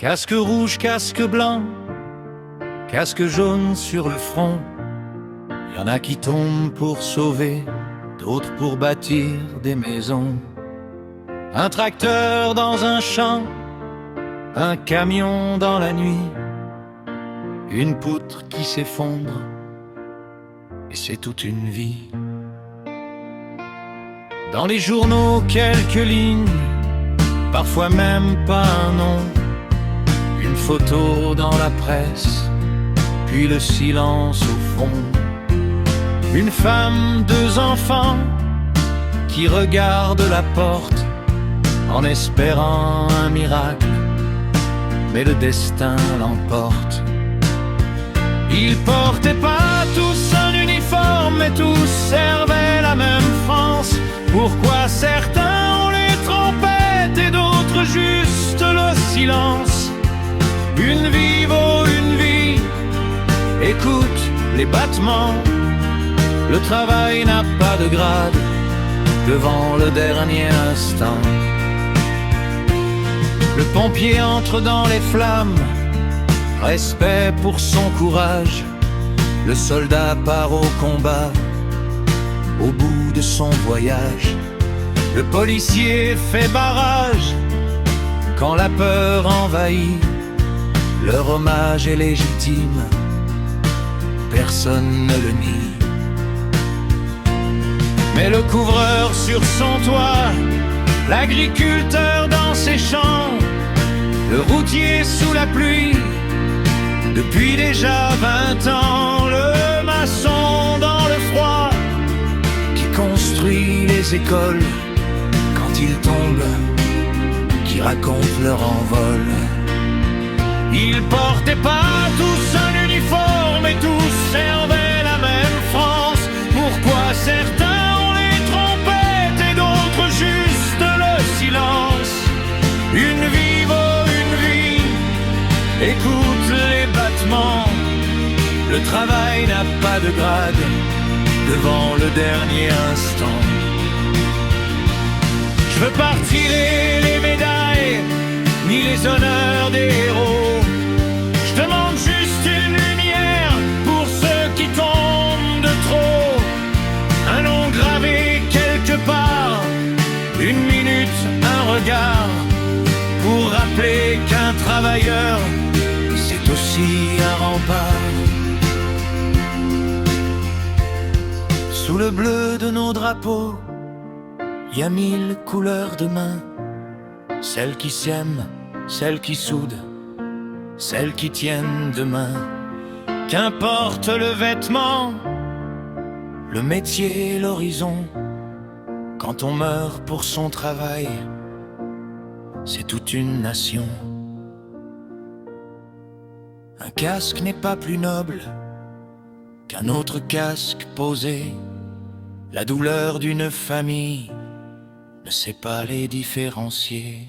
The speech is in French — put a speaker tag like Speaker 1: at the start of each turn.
Speaker 1: Casque rouge, casque blanc, casque jaune sur le front. Y en a qui tombent pour sauver, d'autres pour bâtir des maisons. Un tracteur dans un champ, un camion dans la nuit, une poutre qui s'effondre, et c'est toute une vie. Dans les journaux, quelques lignes, parfois même pas un nom. Une photo dans la presse, puis le silence au fond. Une femme, deux enfants, qui regardent la porte en espérant un miracle, mais le destin l'emporte. Ils portaient pas tous un uniforme, mais tous servaient la même France. Pourquoi certains ont les trompettes et d'autres juste le silence? Une vie vaut une vie, écoute les battements. Le travail n'a pas de grade devant le dernier instant. Le pompier entre dans les flammes, respect pour son courage. Le soldat part au combat, au bout de son voyage. Le policier fait barrage quand la peur envahit. Leur hommage est légitime, personne ne le nie. Mais le couvreur sur son toit, l'agriculteur dans ses champs, le routier sous la pluie, depuis déjà 20 ans, le maçon dans le froid, qui construit les écoles quand ils tombent, qui raconte leur envol. Ils portaient pas tous un uniforme et tous servaient la même France. Pourquoi certains ont les trompettes et d'autres juste le silence? Une vie vaut une vie, écoute les battements. Le travail n'a pas de grade devant le dernier instant. Je veux pas retirer les médailles ni les honneurs des héros. Je demande juste une lumière pour ceux qui tombent de trop. Un nom gravé quelque part, une minute, un regard, pour rappeler qu'un travailleur, c'est aussi un rempart. Sous le bleu de nos drapeaux, y a 1000 couleurs de main. Celles qui s'aiment, celles qui soudent, celles qui tiennent demain. Qu'importe le vêtement, le métier, l'horizon. Quand on meurt pour son travail, c'est toute une nation. Un casque n'est pas plus noble qu'un autre casque posé. La douleur d'une famille ne sait pas les différencier.